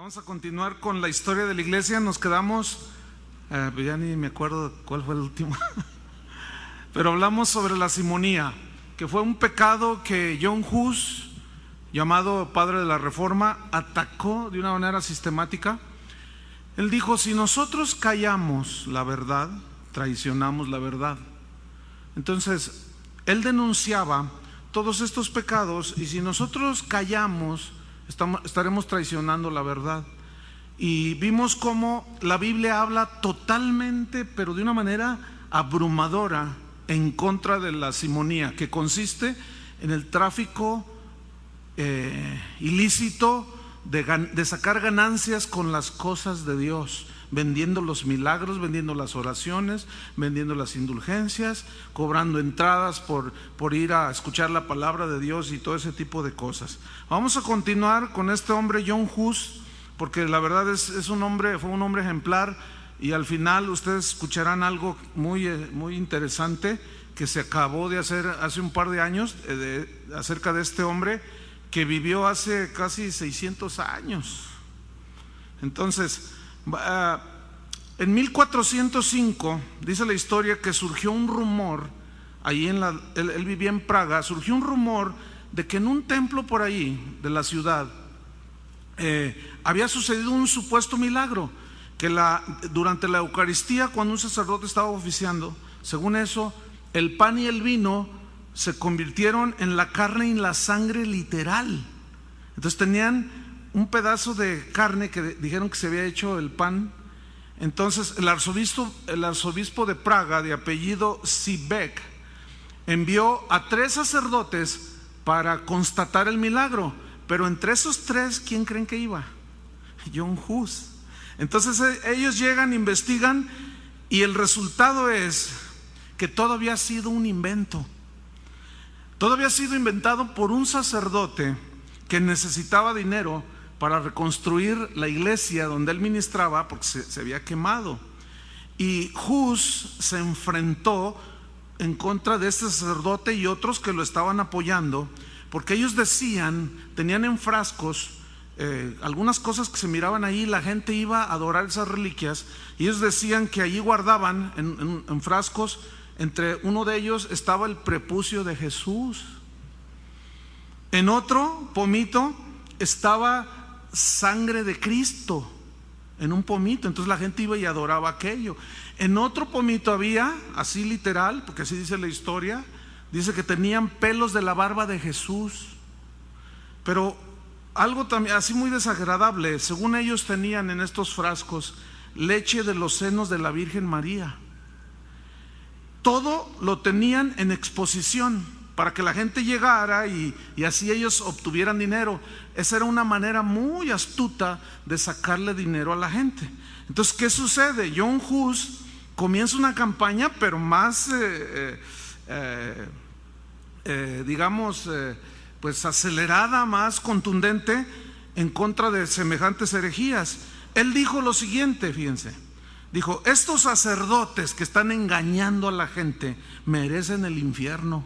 Vamos a continuar con la historia de la iglesia. Nos quedamos, ya ni me acuerdo cuál fue el último, pero hablamos sobre la simonía, que fue un pecado que John Hus, llamado padre de la Reforma, atacó de una manera sistemática. Él dijo: si nosotros callamos la verdad, traicionamos la verdad. Entonces, él denunciaba todos estos pecados, y si nosotros callamos, estaremos traicionando la verdad. Y vimos cómo la Biblia habla totalmente, pero de una manera abrumadora, en contra de la simonía, que consiste en el tráfico ilícito de sacar ganancias con las cosas de Dios, vendiendo los milagros, vendiendo las oraciones, vendiendo las indulgencias, cobrando entradas por ir a escuchar la palabra de Dios y todo ese tipo de cosas. Vamos a continuar con este hombre John Hus, porque la verdad fue un hombre ejemplar, y al final ustedes escucharán algo muy interesante que se acabó de hacer hace un par de años acerca de este hombre que vivió hace casi 600 años. Entonces, en 1405 dice la historia que surgió un rumor, él vivía en Praga, surgió un rumor de que en un templo por ahí de la ciudad había sucedido un supuesto milagro, que durante la Eucaristía, cuando un sacerdote estaba oficiando, según eso, el pan y el vino se convirtieron en la carne y la sangre literal. Entonces tenían un pedazo de carne que dijeron que se había hecho el pan. Entonces el arzobispo de Praga, de apellido Sibek, envió a 3 sacerdotes para constatar el milagro. Pero entre esos 3, ¿quién creen que iba? John Hus. Entonces ellos llegan, investigan, y el resultado es que todo había sido un invento. Todo había sido inventado por un sacerdote que necesitaba dinero para reconstruir la iglesia donde él ministraba, porque se había quemado. Y Hus se enfrentó en contra de este sacerdote y otros que lo estaban apoyando, porque ellos tenían en frascos algunas cosas que se miraban ahí. La gente iba a adorar esas reliquias, y ellos decían que allí guardaban en frascos, entre uno de ellos estaba el prepucio de Jesús. En otro pomito estaba sangre de Cristo, en un pomito. Entonces la gente iba y adoraba aquello. En otro pomito había, así literal, porque así dice la historia, dice que tenían pelos de la barba de Jesús. Pero algo también así muy desagradable, según ellos tenían en estos frascos leche de los senos de la Virgen María. Todo lo tenían en exposición para que la gente llegara y así ellos obtuvieran dinero. Esa era una manera muy astuta de sacarle dinero a la gente. Entonces, ¿qué sucede? John Hus comienza una campaña, pero más pues acelerada, más contundente, en contra de semejantes herejías. Él dijo lo siguiente, fíjense. Dijo: estos sacerdotes que están engañando a la gente merecen el infierno.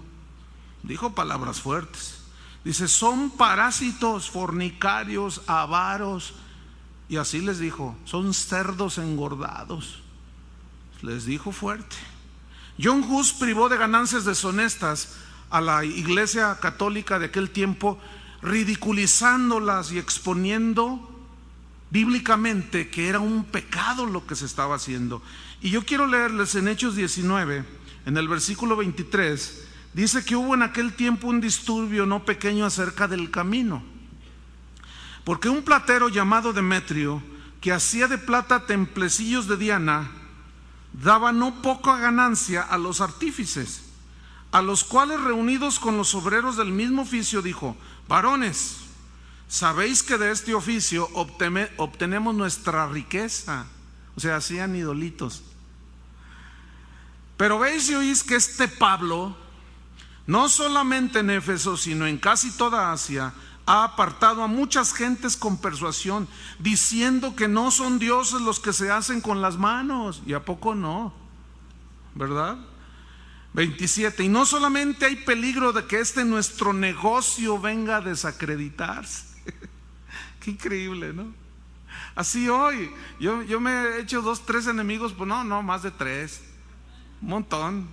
Dijo palabras fuertes. Dice: son parásitos, fornicarios, avaros. Y así les dijo: son cerdos engordados. Les dijo fuerte. John Hus privó de ganancias deshonestas a la iglesia católica de aquel tiempo, ridiculizándolas y exponiendo bíblicamente que era un pecado lo que se estaba haciendo. Y yo quiero leerles en Hechos 19, en el versículo 23, dice que hubo en aquel tiempo un disturbio no pequeño acerca del camino, porque un platero llamado Demetrio, que hacía de plata templecillos de Diana, daba no poca ganancia a los artífices, a los cuales, reunidos con los obreros del mismo oficio, dijo: varones, sabéis que de este oficio obtenemos nuestra riqueza. O sea, hacían idolitos. Pero veis y oís que este Pablo, no solamente en Éfeso, sino en casi toda Asia, ha apartado a muchas gentes con persuasión, diciendo que no son dioses los que se hacen con las manos. ¿Y a poco no? ¿Verdad? 27. Y no solamente hay peligro de que nuestro negocio venga a desacreditarse. Qué increíble, ¿no? Así hoy, yo me he hecho 2, 3 enemigos, pues no, más de 3, un montón.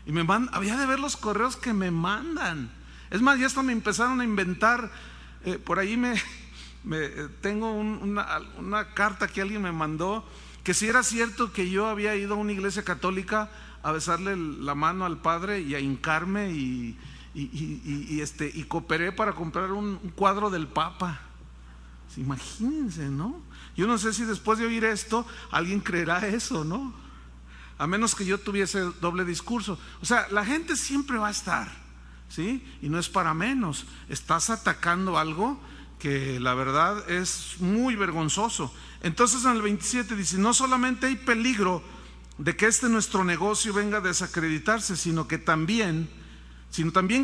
Y me mandan, había de ver los correos que me mandan. Es más, ya hasta me empezaron a inventar, por ahí tengo una carta que alguien me mandó, que si era cierto que yo había ido a una iglesia católica a besarle la mano al padre y a hincarme y cooperé para comprar un cuadro del Papa. Imagínense, ¿no? Yo no sé si después de oír esto alguien creerá eso, ¿no? A menos que yo tuviese doble discurso. O sea, la gente siempre va a estar, ¿sí? Y no es para menos. Estás atacando algo que la verdad es muy vergonzoso. Entonces en el 27 dice: no solamente hay peligro de que nuestro negocio venga a desacreditarse, sino también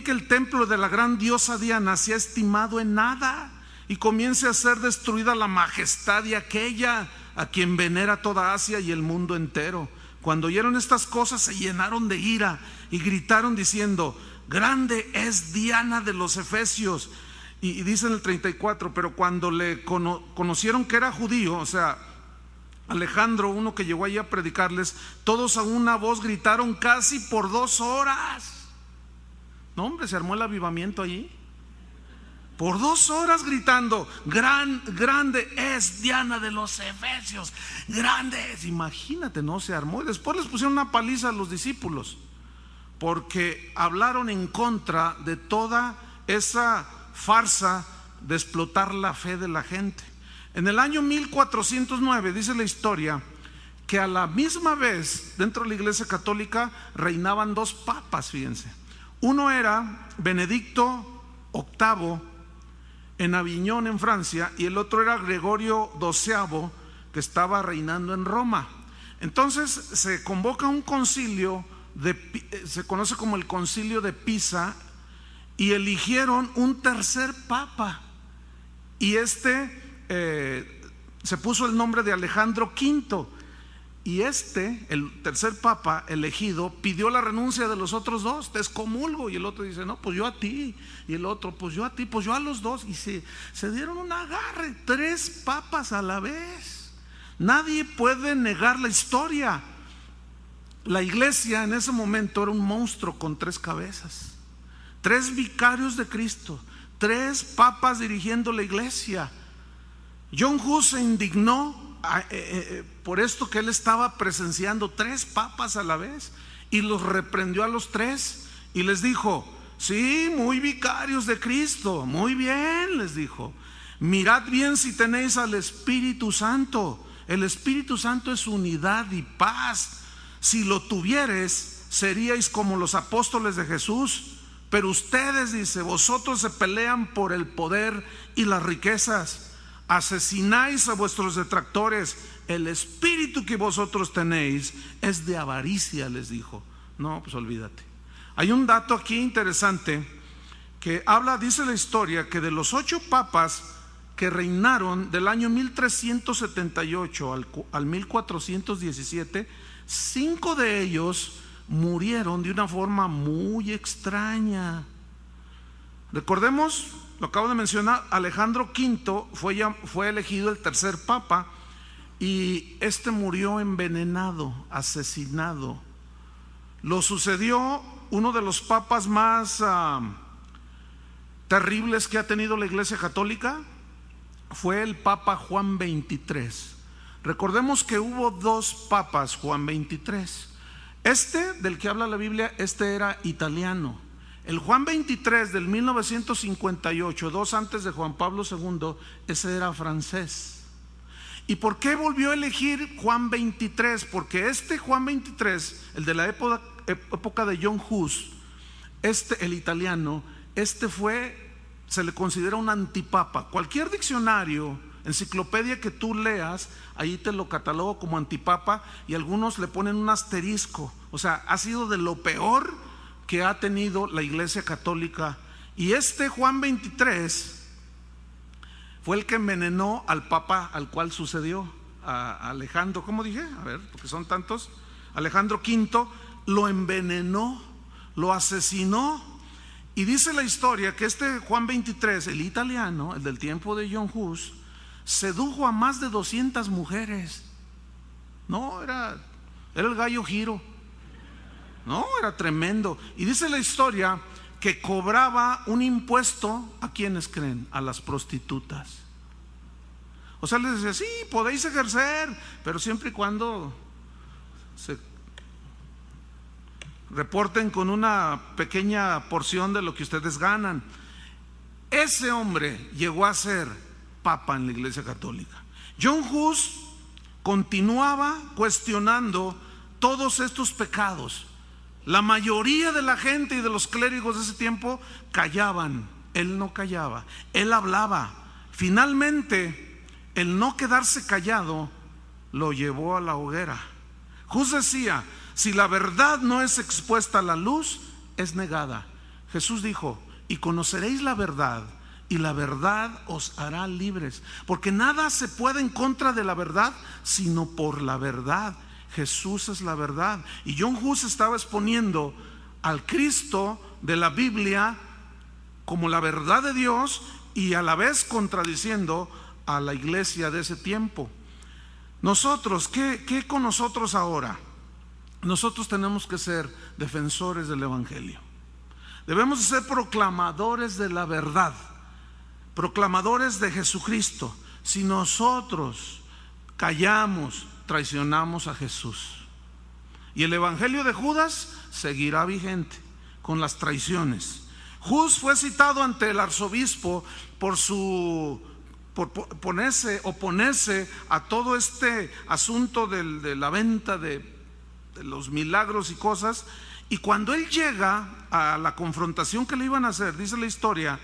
que el templo de la gran diosa Diana sea estimado en nada y comience a ser destruida la majestad de aquella a quien venera toda Asia y el mundo entero. Cuando oyeron estas cosas se llenaron de ira y gritaron diciendo: grande es Diana de los Efesios. Y dice en el 34: pero cuando le conocieron que era judío, o sea, Alejandro, uno que llegó allí a predicarles, todos a una voz gritaron casi por 2 horas. No, hombre, se armó el avivamiento allí. Por 2 horas gritando: grande es Diana de los Efesios, grande es. Imagínate, no, se armó. Y después les pusieron una paliza a los discípulos, porque hablaron en contra de toda esa farsa de explotar la fe de la gente. En el año 1409 dice la historia que a la misma vez dentro de la iglesia católica reinaban 2 papas, fíjense. Uno era Benedicto VIII en Aviñón, en Francia, y el otro era Gregorio XII, que estaba reinando en Roma. Entonces se convoca un concilio, se conoce como el concilio de Pisa, y eligieron un tercer papa, y se puso el nombre de Alejandro V. Y el tercer papa elegido, pidió la renuncia de los otros 2, te excomulgo. Y el otro dice: no, pues yo a ti. Y el otro: pues yo a ti, pues yo a los 2. Y se dieron un agarre, 3 papas a la vez. Nadie puede negar la historia. La iglesia en ese momento era un monstruo con 3 cabezas, 3 vicarios de Cristo, 3 papas dirigiendo la iglesia. John Hus se indignó por esto que él estaba presenciando, 3 papas a la vez, y los reprendió a los 3 y les dijo: sí, muy vicarios de Cristo, muy bien, les dijo, mirad bien si tenéis al Espíritu Santo. El Espíritu Santo es unidad y paz. Si lo tuvieres, seríais como los apóstoles de Jesús. Pero ustedes, dice, vosotros se pelean por el poder y las riquezas, asesináis a vuestros detractores. El espíritu que vosotros tenéis es de avaricia, les dijo. No, pues olvídate. Hay un dato aquí interesante que dice la historia, que de los 8 papas que reinaron del año 1378 al 1417, 5 de ellos murieron de una forma muy extraña. Recordemos, lo acabo de mencionar, Alejandro V fue elegido el tercer papa, y murió envenenado, asesinado. Lo sucedió uno de los papas más terribles que ha tenido la Iglesia Católica, fue el Papa Juan XXIII. Recordemos que hubo 2 papas, Juan XXIII. Del que habla la Biblia, era italiano. El Juan XXIII del 1958, 2 antes de Juan Pablo II, ese era francés. ¿Y por qué volvió a elegir Juan XXIII? Porque Juan XXIII, el de la época de John Hus, el italiano, se le considera un antipapa. Cualquier diccionario, enciclopedia que tú leas, ahí te lo catalogo como antipapa, y algunos le ponen un asterisco. O sea, ha sido de lo peor que ha tenido la Iglesia Católica. Y Juan XXIII fue el que envenenó al papa al cual sucedió, a Alejandro, ¿cómo dije? A ver, porque son tantos. Alejandro V lo envenenó, lo asesinó. Y dice la historia que Juan XXIII, el italiano, el del tiempo de John Hus, sedujo a más de 200 mujeres. No, era el gallo Giro. No, era tremendo. Y dice la historia que cobraba un impuesto. ¿A quiénes creen? A las prostitutas. O sea, les decía, sí, podéis ejercer, pero siempre y cuando se reporten con una pequeña porción de lo que ustedes ganan. Ese hombre llegó a ser papa en la Iglesia Católica. John Hus continuaba cuestionando todos estos pecados. La mayoría de la gente y de los clérigos de ese tiempo callaban. Él no callaba, él hablaba. Finalmente, el no quedarse callado lo llevó a la hoguera. Hus decía, si la verdad no es expuesta a la luz, es negada. Jesús dijo, y conoceréis la verdad, y la verdad os hará libres. Porque nada se puede en contra de la verdad, sino por la verdad. Jesús es la verdad. Y John Hus estaba exponiendo al Cristo de la Biblia como la verdad de Dios, y a la vez contradiciendo a la iglesia de ese tiempo. Nosotros, ¿qué con nosotros ahora? Nosotros tenemos que ser defensores del Evangelio. Debemos de ser proclamadores de la verdad, proclamadores de Jesucristo. Si nosotros callamos, traicionamos a Jesús. Y el Evangelio de Judas seguirá vigente con las traiciones. Hus fue citado ante el arzobispo por oponerse a todo este asunto de la venta de los milagros y cosas. Y cuando él llega a la confrontación que le iban a hacer, dice la historia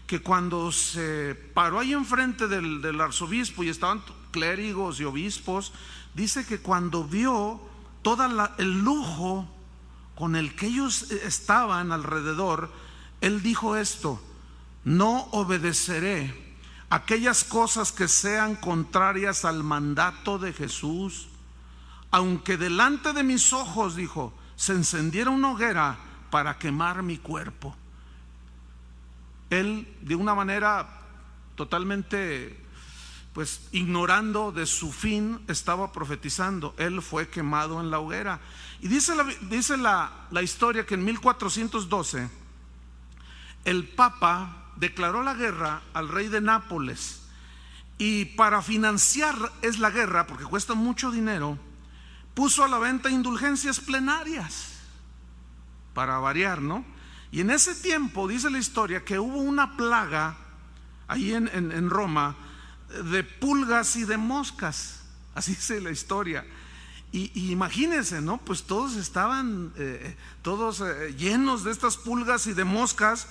que cuando se paró ahí enfrente del arzobispo y estaban clérigos y obispos, dice que cuando vio todo el lujo con el que ellos estaban alrededor, él dijo esto: no obedeceré aquellas cosas que sean contrarias al mandato de Jesús, aunque delante de mis ojos, dijo, se encendiera una hoguera para quemar mi cuerpo. Él, de una manera totalmente ignorando de su fin, estaba profetizando. Él fue quemado en la hoguera. Y dice la historia que en 1412 el Papa declaró la guerra al rey de Nápoles, y para financiar la guerra, porque cuesta mucho dinero, puso a la venta indulgencias plenarias, para variar, ¿no? Y en ese tiempo dice la historia que hubo una plaga ahí en Roma de pulgas y de moscas, así dice la historia. Y imagínense, ¿no? Pues todos estaban llenos de estas pulgas y de moscas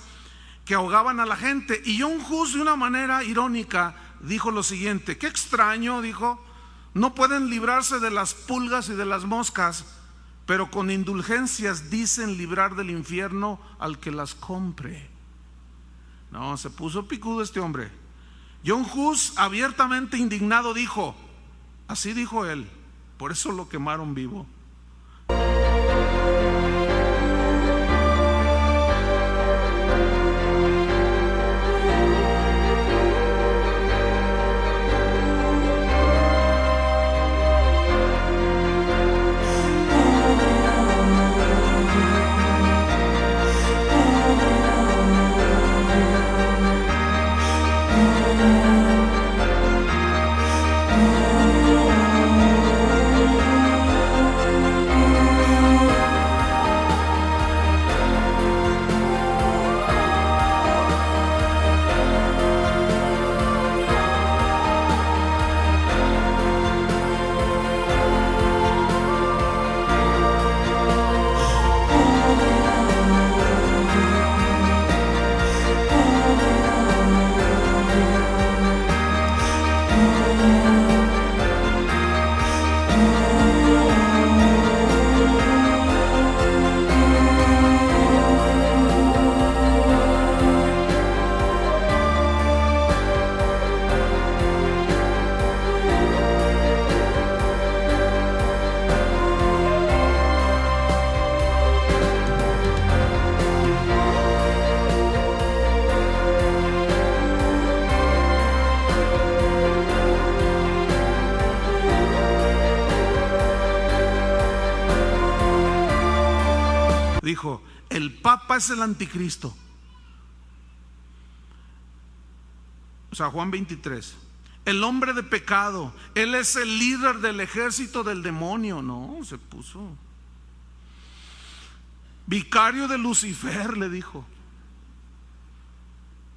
que ahogaban a la gente. Y John Hus, de una manera irónica, dijo lo siguiente: qué extraño, dijo, no pueden librarse de las pulgas y de las moscas, pero con indulgencias dicen librar del infierno al que las compre. No, se puso picudo este hombre. John Hus, abiertamente indignado, dijo, así dijo él, por eso lo quemaron vivo. Dijo, el Papa es el anticristo. O sea, Juan 23. El hombre de pecado, él es el líder del ejército del demonio. No, se puso vicario de Lucifer, le dijo.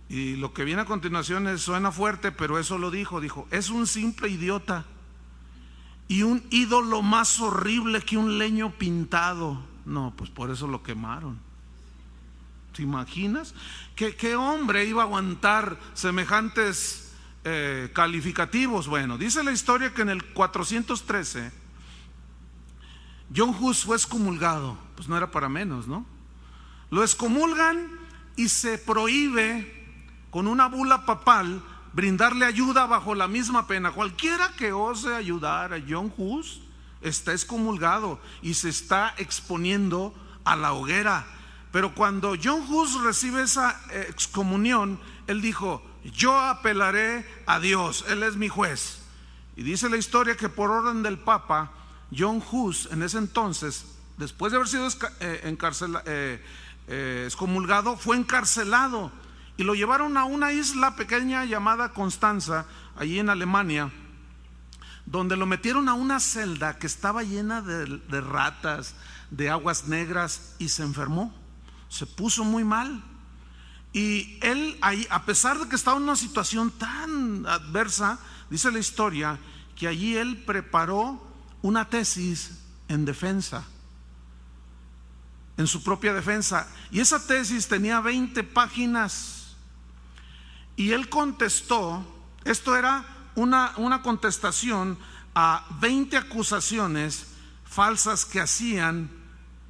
Y lo que viene a continuación suena fuerte, pero eso lo dijo. Dijo, es un simple idiota y un ídolo más horrible que un leño pintado. No, pues por eso lo quemaron. ¿Te imaginas? ¿Qué hombre iba a aguantar semejantes calificativos? Bueno, dice la historia que en el 413 John Hus fue excomulgado. Pues no era para menos, ¿no? Lo excomulgan y se prohíbe con una bula papal brindarle ayuda bajo la misma pena. Cualquiera que ose ayudar a John Hus está excomulgado y se está exponiendo a la hoguera. Pero cuando John Hus recibe esa excomunión, él dijo, yo apelaré a Dios, Él es mi juez. Y dice la historia que por orden del Papa, John Hus en ese entonces, después de haber sido excomulgado, fue encarcelado y lo llevaron a una isla pequeña llamada Constanza, allí en Alemania, donde lo metieron a una celda que estaba llena de ratas, de aguas negras, y se enfermó, se puso muy mal. Y él ahí, a pesar de que estaba en una situación tan adversa, dice la historia que allí él preparó una tesis en defensa, en su propia defensa, y esa tesis tenía 20 páginas. Y él contestó, esto era una contestación a 20 acusaciones falsas que hacían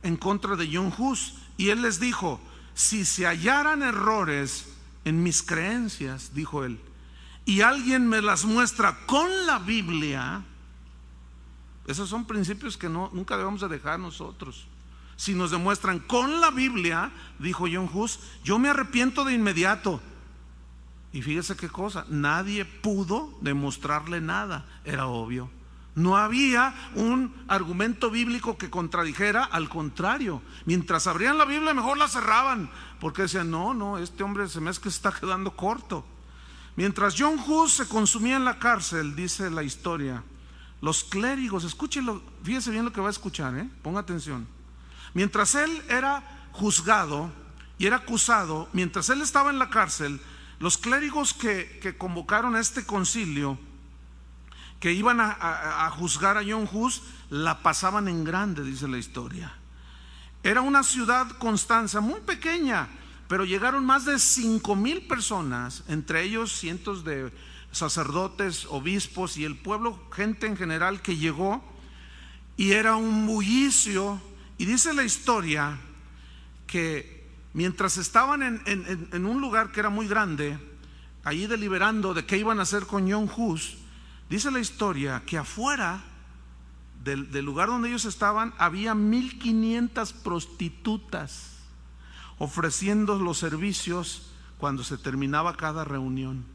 en contra de John Hus. Y él les dijo, si se hallaran errores en mis creencias, dijo él, y alguien me las muestra con la Biblia, esos son principios que nunca debemos de dejar nosotros. Si nos demuestran con la Biblia, dijo John Hus, yo me arrepiento de inmediato. Y fíjese qué cosa, nadie pudo demostrarle nada, era obvio. No había un argumento bíblico que contradijera, al contrario, mientras abrían la Biblia mejor la cerraban, porque decían, no, este hombre se me es que está quedando corto. Mientras John Hus se consumía en la cárcel, dice la historia, los clérigos, escúchelo, fíjese bien lo que va a escuchar, ponga atención. Mientras él era juzgado y era acusado, mientras él estaba en la cárcel, los clérigos que convocaron a este concilio, que iban a juzgar a John Hus, la pasaban en grande, dice la historia. Era una ciudad, Constanza, muy pequeña, pero llegaron más de 5,000 personas, entre ellos cientos de sacerdotes, obispos y el pueblo, gente en general que llegó, y era un bullicio. Y dice la historia que mientras estaban en un lugar que era muy grande, allí deliberando de qué iban a hacer con John Hus, dice la historia que afuera del lugar donde ellos estaban había 1,500 prostitutas ofreciendo los servicios cuando se terminaba cada reunión.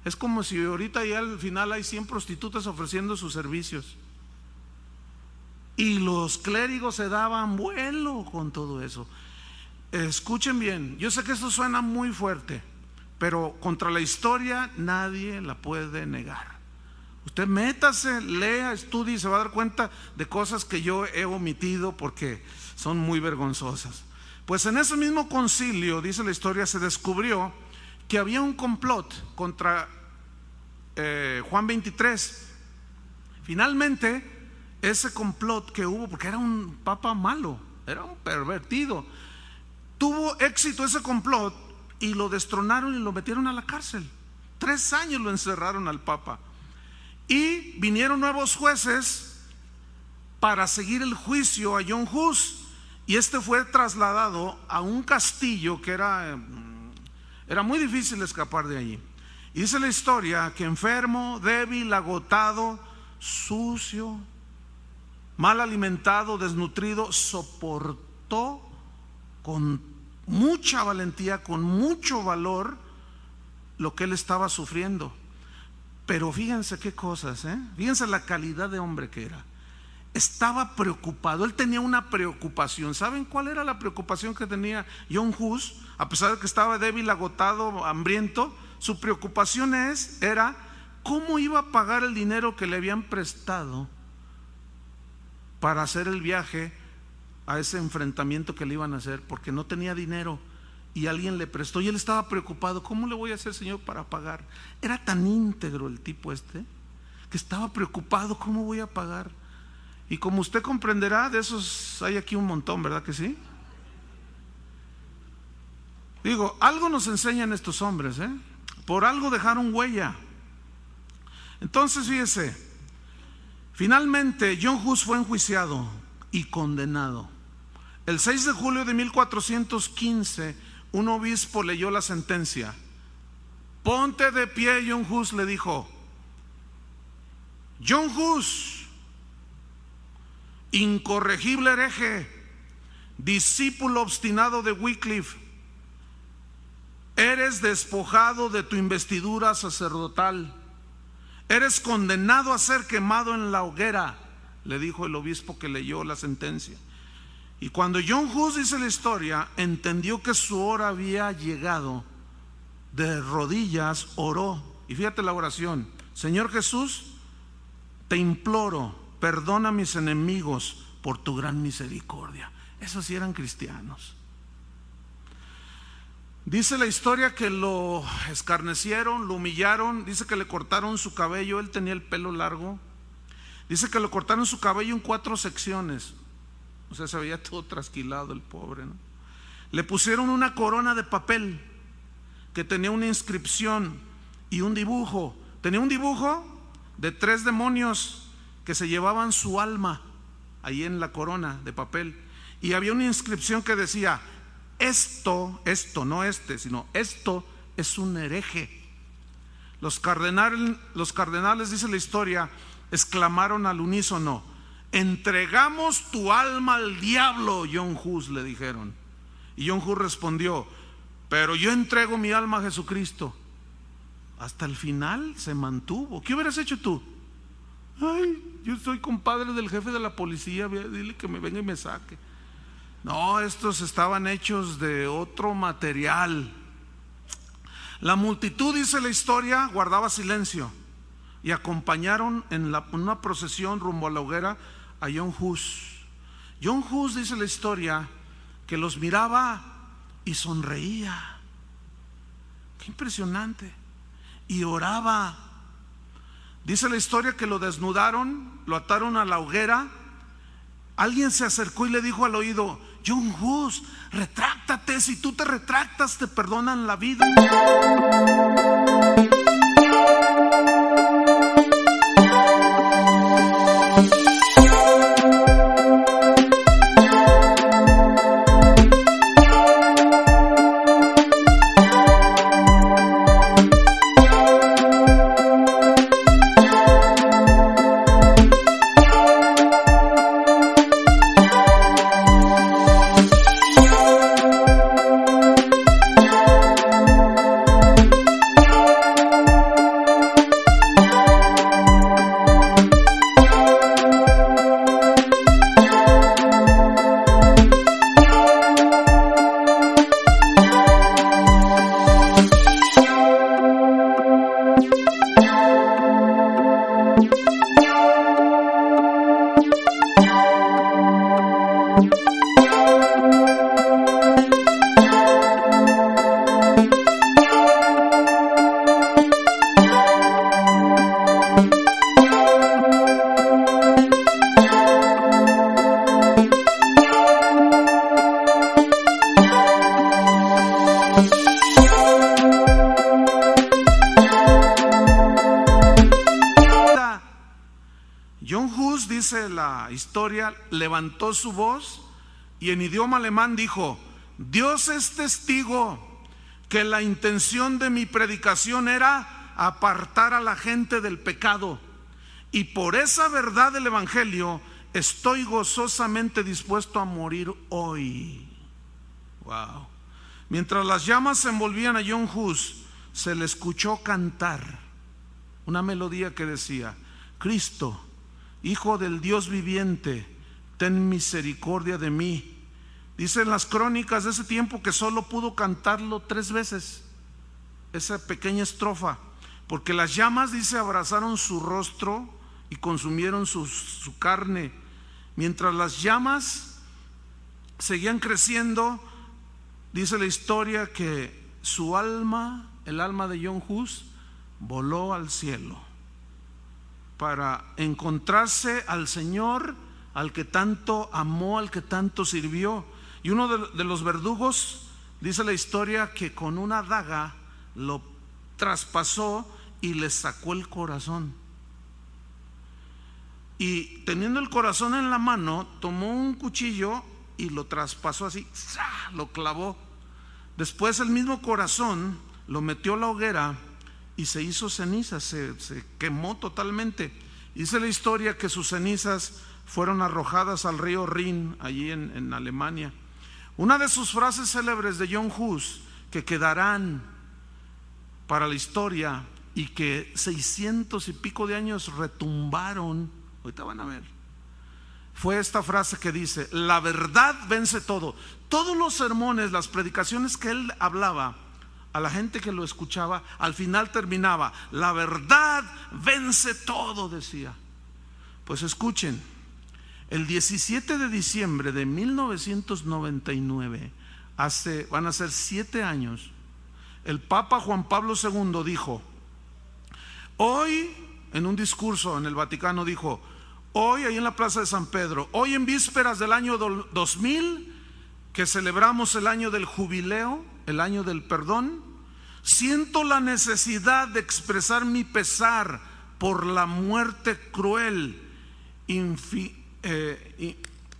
Es como si ahorita ya al final hay 100 prostitutas ofreciendo sus servicios. Y los clérigos se daban vuelo con todo eso. Escuchen bien, yo sé que esto suena muy fuerte, pero contra la historia nadie la puede negar. Usted métase, lea, estudie y se va a dar cuenta de cosas que yo he omitido porque son muy vergonzosas. Pues en ese mismo concilio, dice la historia, se descubrió que había un complot contra Juan 23. Finalmente, ese complot que hubo, porque era un papa malo, era un pervertido, tuvo éxito ese complot y lo destronaron y lo metieron a la cárcel. 3 años lo encerraron al papa. Y vinieron nuevos jueces para seguir el juicio a John Hus, y este fue trasladado a un castillo que era muy difícil escapar de allí. Y dice la historia que enfermo, débil, agotado, sucio, mal alimentado, desnutrido, soportó con mucha valentía, con mucho valor, lo que él estaba sufriendo. Pero fíjense qué cosas, fíjense la calidad de hombre que era. estaba preocupado. Él tenía una preocupación. ¿Saben cuál era la preocupación que tenía John Hus? A pesar de que estaba débil, agotado, hambriento, su preocupación era cómo iba a pagar el dinero que le habían prestado para hacer el viaje a ese enfrentamiento que le iban a hacer, porque no tenía dinero y alguien le prestó y él estaba preocupado. ¿Cómo le voy a hacer, Señor, para pagar? Era tan íntegro el tipo que estaba preocupado. ¿Cómo voy a pagar? Y como usted comprenderá, de esos hay aquí un montón, ¿verdad que sí? Digo, algo nos enseñan estos hombres, por algo dejaron huella. Entonces fíjese, finalmente John Hus fue enjuiciado y condenado. El 6 de julio de 1415, un obispo leyó la sentencia. Ponte de pie, John Hus, le dijo. John Hus, incorregible hereje, discípulo obstinado de Wycliffe, eres despojado de tu investidura sacerdotal, eres condenado a ser quemado en la hoguera, le dijo el obispo que leyó la sentencia. Y cuando John Hus, dice la historia, entendió que su hora había llegado, de rodillas oró. Y fíjate la oración: Señor Jesús, te imploro, perdona a mis enemigos por tu gran misericordia. Esos sí eran cristianos. Dice la historia que lo escarnecieron, lo humillaron. Dice que le cortaron su cabello. Él tenía el pelo largo. Dice que le cortaron su cabello en 4 secciones. O sea, se veía todo trasquilado el pobre, ¿no? Le pusieron una corona de papel que tenía una inscripción y un dibujo. Tenía un dibujo de 3 demonios que se llevaban su alma ahí en la corona de papel, y había una inscripción que decía: esto, no sino esto es un hereje. Los cardenales, dice la historia, exclamaron al unísono: entregamos tu alma al diablo, John Hus, le dijeron. Y John Hus respondió: pero yo entrego mi alma a Jesucristo. Hasta el final se mantuvo. ¿Qué hubieras hecho tú? Ay, yo soy compadre del jefe de la policía, dile que me venga y me saque. No, estos estaban hechos de otro material. La multitud, dice la historia, guardaba silencio y acompañaron en una procesión rumbo a la hoguera a John Hus. John Hus, dice la historia, que los miraba y sonreía. Qué impresionante. Y oraba. Dice la historia que lo desnudaron, lo ataron a la hoguera. Alguien se acercó y le dijo al oído: John Hus, retráctate, si tú te retractas te perdonan la vida. Dice la historia, levantó su voz y en idioma alemán dijo: Dios es testigo que la intención de mi predicación era apartar a la gente del pecado, y por esa verdad del evangelio estoy gozosamente dispuesto a morir hoy. Wow. Mientras las llamas se envolvían a John Hus, se le escuchó cantar una melodía que decía: Cristo, Hijo del Dios viviente, ten misericordia de mí. Dicen las crónicas de ese tiempo que solo pudo cantarlo 3 veces, esa pequeña estrofa, porque las llamas, dice, abrazaron su rostro y consumieron su carne. Mientras las llamas seguían creciendo, dice la historia que su alma, el alma de John Hus, voló al cielo para encontrarse al Señor, al que tanto amó, al que tanto sirvió. Y uno de los verdugos, dice la historia, que con una daga lo traspasó y le sacó el corazón. Y teniendo el corazón en la mano, tomó un cuchillo y lo traspasó así, lo clavó. Después el mismo corazón lo metió a la hoguera y se hizo ceniza, se quemó totalmente. Dice la historia que sus cenizas fueron arrojadas al río Rin, allí en Alemania. Una de sus frases célebres de John Hus, que quedarán para la historia y que 600 y pico de años retumbaron, ahorita van a ver, fue esta frase que dice: la verdad vence todo. Todos los sermones, las predicaciones que él hablaba a la gente que lo escuchaba, al final terminaba: la verdad vence todo, decía. Pues escuchen, el 17 de diciembre de 1999, van a ser 7 años, el Papa Juan Pablo II dijo, hoy, en un discurso en el Vaticano, dijo: hoy, ahí en la Plaza de San Pedro, hoy en vísperas del año 2000, que celebramos el año del jubileo, el año del perdón, siento la necesidad de expresar mi pesar por la muerte cruel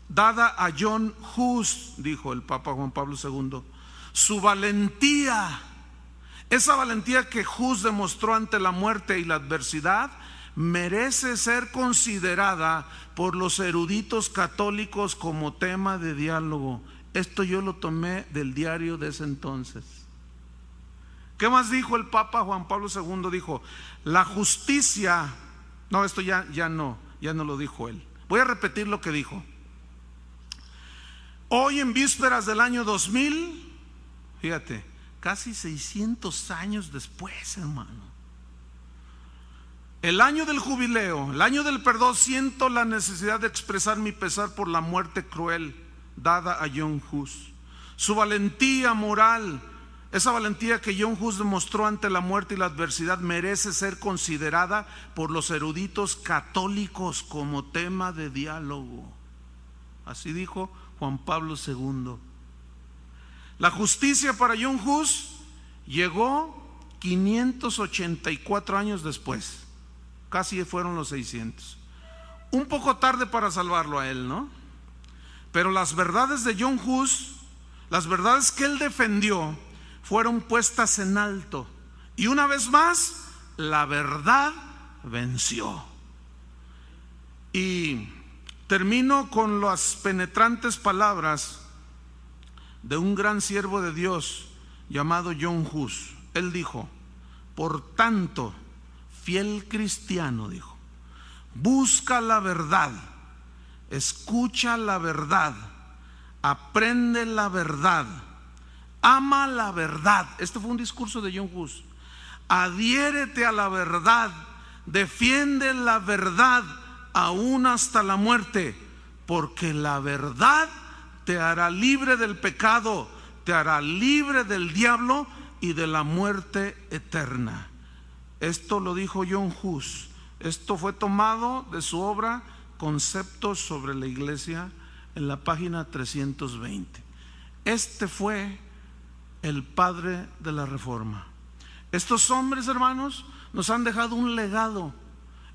dada a John Hus, dijo el Papa Juan Pablo II. Su valentía, esa valentía que Hus demostró ante la muerte y la adversidad, merece ser considerada por los eruditos católicos como tema de diálogo. Esto yo lo tomé del diario de ese entonces. ¿Qué más dijo el Papa Juan Pablo II? Dijo: la justicia, no, esto ya no lo dijo él. Voy a repetir lo que dijo. Hoy en vísperas del año 2000, fíjate, casi 600 años después, hermano, el año del jubileo, el año del perdón, siento la necesidad de expresar mi pesar por la muerte cruel dada a John Hus. Su valentía moral, esa valentía que John Hus demostró ante la muerte y la adversidad, merece ser considerada por los eruditos católicos como tema de diálogo. Así dijo Juan Pablo II. La justicia para John Hus llegó 584 años después. Casi fueron los 600. Un poco tarde para salvarlo a él, ¿no? Pero las verdades de John Hus, las verdades que él defendió, fueron puestas en alto. Y una vez más, la verdad venció. Y termino con las penetrantes palabras de un gran siervo de Dios llamado John Hus. Él dijo: por tanto, fiel cristiano, dijo, busca la verdad, escucha la verdad, aprende la verdad, ama la verdad. Este fue un discurso de John Hus. Adhiérete a la verdad, defiende la verdad aún hasta la muerte, porque la verdad te hará libre del pecado, te hará libre del diablo y de la muerte eterna. Esto lo dijo John Hus. Esto fue tomado de su obra Conceptos sobre la Iglesia, en la página 320. Este fue el padre de la Reforma. Estos hombres, hermanos, nos han dejado un legado.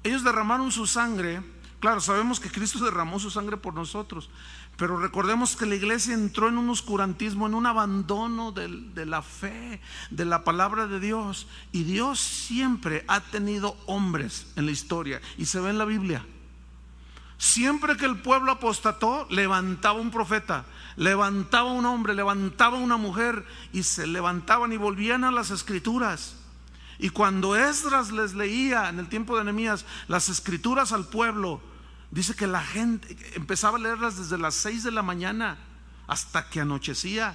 Ellos derramaron su sangre. Claro, sabemos que Cristo derramó su sangre por nosotros, pero recordemos que la iglesia entró en un oscurantismo, en un abandono de la fe, de la palabra de Dios. Y Dios siempre ha tenido hombres en la historia, y se ve en la Biblia. Siempre que el pueblo apostató, levantaba un profeta, levantaba un hombre, levantaba una mujer, y se levantaban y volvían a las escrituras. Y cuando Esdras les leía en el tiempo de Nehemías las escrituras al pueblo, Dice que la gente empezaba a leerlas desde las 6 de la mañana hasta que anochecía,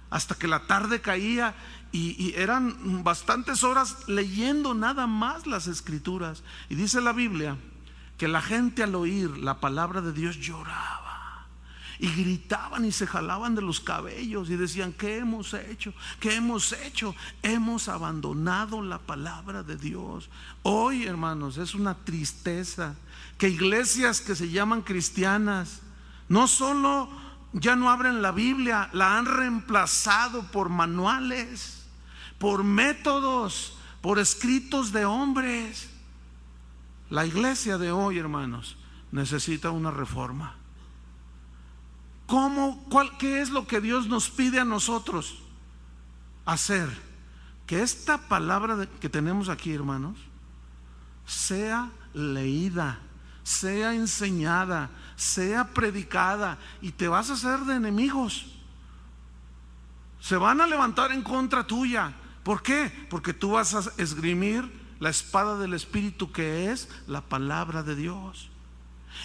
hasta que la tarde caía, y eran bastantes horas leyendo nada más las escrituras. Y dice la Biblia que la gente al oír la palabra de Dios lloraba y gritaban y se jalaban de los cabellos y decían: ¿qué hemos hecho? ¿Qué hemos hecho? Hemos abandonado la palabra de Dios. Hoy, hermanos, es una tristeza que iglesias que se llaman cristianas no solo ya no abren la Biblia, la han reemplazado por manuales, por métodos, por escritos de hombres. La iglesia de hoy, hermanos, necesita una reforma. ¿Qué es lo que Dios nos pide a nosotros hacer? Que esta palabra que tenemos aquí, hermanos, sea leída, sea enseñada, sea predicada, y te vas a hacer de enemigos. Se van a levantar en contra tuya. ¿Por qué? Porque tú vas a esgrimir la espada del Espíritu, que es la palabra de Dios.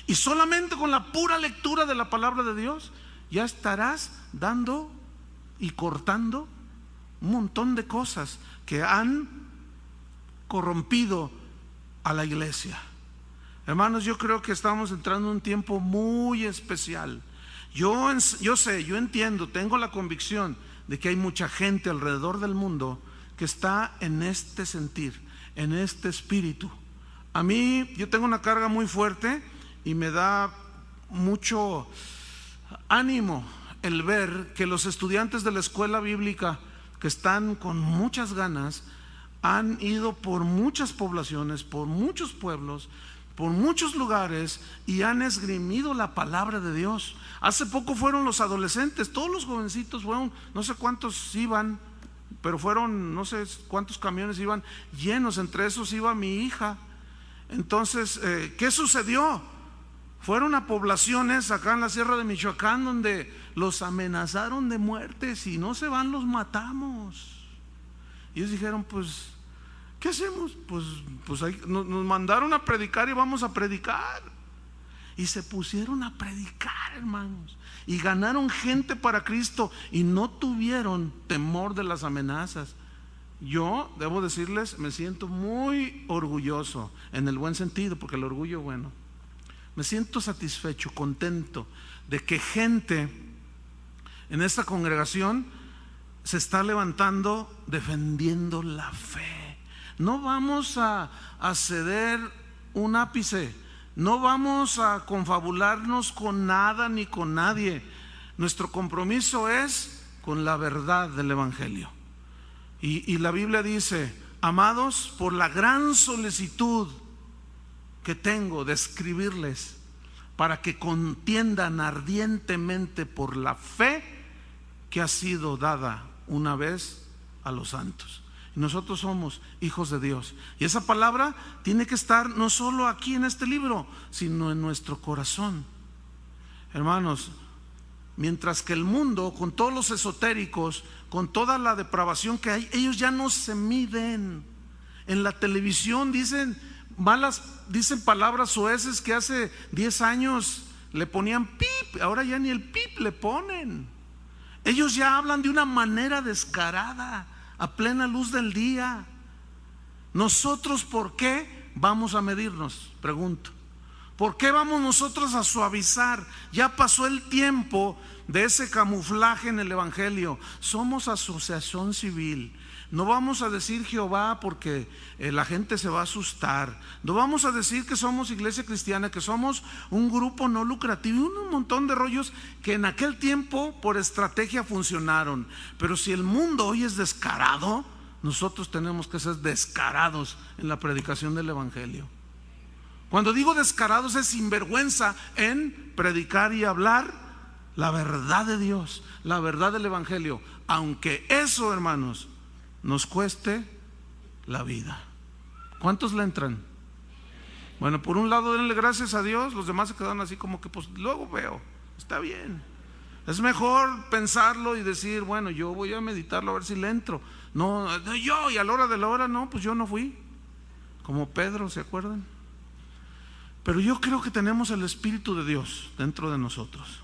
Y solamente con la pura lectura de la palabra de Dios ya estarás dando y cortando un montón de cosas que han corrompido a la iglesia. Hermanos, yo creo que estamos entrando en un tiempo muy especial. Yo entiendo, tengo la convicción de que hay mucha gente alrededor del mundo que está en este sentir, en este espíritu. A mí, yo tengo una carga muy fuerte y me da mucho ánimo el ver que los estudiantes de la escuela bíblica, que están con muchas ganas, han ido por muchas poblaciones, por muchos pueblos, por muchos lugares, y han esgrimido la palabra de Dios. Hace poco fueron los adolescentes, todos los jovencitos fueron, no sé cuántos iban, pero fueron no sé cuántos camiones iban llenos, entre esos iba mi hija. Entonces, ¿qué sucedió? Fueron a poblaciones acá en la sierra de Michoacán donde los amenazaron de muerte: si no se van, los matamos. Y ellos dijeron: pues, ¿qué hacemos? Pues nos mandaron a predicar y vamos a predicar. Y se pusieron a predicar, hermanos, y ganaron gente para Cristo y no tuvieron temor de las amenazas. Yo debo decirles, me siento muy orgulloso, en el buen sentido, porque el orgullo, bueno, me siento satisfecho, contento de que gente en esta congregación se está levantando defendiendo la fe. No vamos a ceder un ápice, no vamos a confabularnos con nada ni con nadie. Nuestro compromiso es con la verdad del Evangelio. Y la Biblia dice: amados, por la gran solicitud que tengo de escribirles, para que contiendan ardientemente por la fe que ha sido dada una vez a los santos. Y nosotros somos hijos de Dios, y esa palabra tiene que estar no solo aquí en este libro, sino en nuestro corazón. Hermanos, mientras que el mundo, con todos los esotéricos, con toda la depravación que hay, ellos ya no se miden. En la televisión dicen palabras soeces que hace 10 años le ponían pip, ahora ya ni el pip le ponen. Ellos ya hablan de una manera descarada, a plena luz del día. Nosotros, ¿por qué vamos a medirnos? Pregunto. ¿Por qué vamos nosotros a suavizar? Ya pasó el tiempo de ese camuflaje en el Evangelio. Somos asociación civil. No vamos a decir Jehová porque la gente se va a asustar. No vamos a decir que somos iglesia cristiana, que somos un grupo no lucrativo, un montón de rollos que en aquel tiempo por estrategia funcionaron. Pero si el mundo hoy es descarado, nosotros tenemos que ser descarados en la predicación del Evangelio. Cuando digo descarados, es sinvergüenza en predicar y hablar la verdad de Dios, la verdad del Evangelio, aunque eso, hermanos, nos cueste la vida. ¿Cuántos le entran? Bueno, por un lado denle gracias a Dios, los demás se quedaron así como que pues luego veo, está bien. Es mejor pensarlo y decir, bueno, yo voy a meditarlo a ver si le entro. No, y a la hora de la hora no, pues yo no fui, como Pedro, ¿se acuerdan? Pero yo creo que tenemos el Espíritu de Dios dentro de nosotros,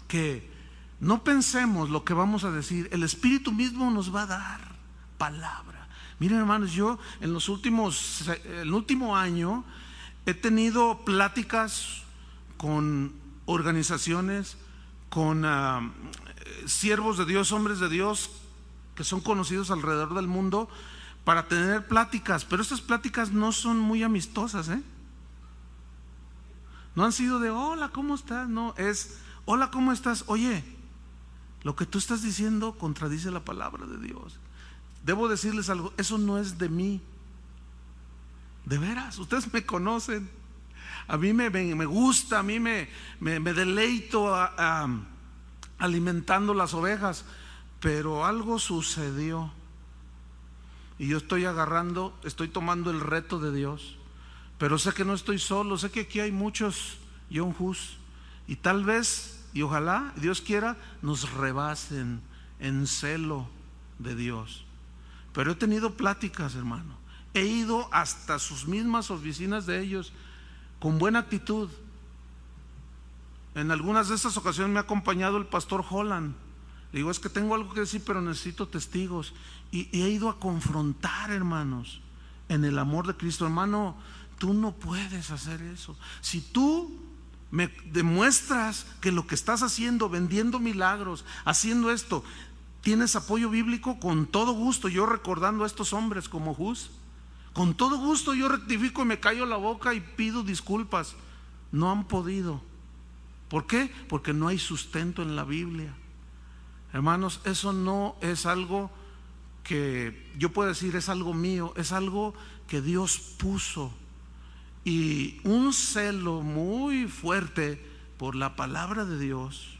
que no pensemos lo que vamos a decir, el Espíritu mismo nos va a dar palabra. Miren, hermanos, yo en el último año he tenido pláticas con organizaciones, con siervos de Dios, hombres de Dios que son conocidos alrededor del mundo, para tener pláticas, pero estas pláticas no son muy amistosas, no han sido de hola, ¿cómo estás? No, es hola, ¿cómo estás? Oye, lo que tú estás diciendo contradice la palabra de Dios. Debo decirles algo, eso no es de mí. De veras, ustedes me conocen. A mí me gusta, a mí me deleito alimentando las ovejas, pero algo sucedió. Y yo estoy tomando el reto de Dios. Pero sé que no estoy solo, sé que aquí hay muchos John Hus, y tal vez, y ojalá, Dios quiera, nos rebasen en celo de Dios. Pero he tenido pláticas, hermano, he ido hasta sus mismas oficinas de ellos con buena actitud. En algunas de estas ocasiones me ha acompañado el pastor Holland. Le digo, es que tengo algo que decir, pero necesito testigos. Y he ido a confrontar, hermanos, en el amor de Cristo. Hermano, tú no puedes hacer eso. Si tú me demuestras que lo que estás haciendo, vendiendo milagros, haciendo esto, tienes apoyo bíblico, con todo gusto, yo recordando a estos hombres como Hus, con todo gusto yo rectifico y me callo la boca y pido disculpas. No han podido. ¿Por qué? Porque no hay sustento en la Biblia. Hermanos, eso no es algo que yo puedo decir es algo mío, es algo que Dios puso. Y un celo muy fuerte por la palabra de Dios.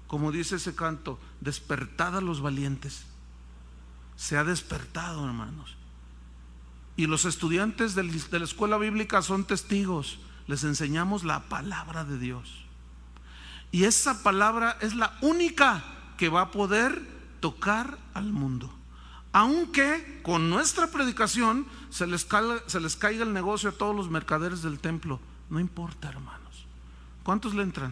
Como dice ese canto, despertad a los valientes. Se ha despertado, hermanos. Y los estudiantes de la escuela bíblica son testigos. Les enseñamos la palabra de Dios. Y esa palabra es la única que va a poder tocar al mundo. Aunque con nuestra predicación se les caiga el negocio a todos los mercaderes del templo. No importa, hermanos. ¿Cuántos le entran?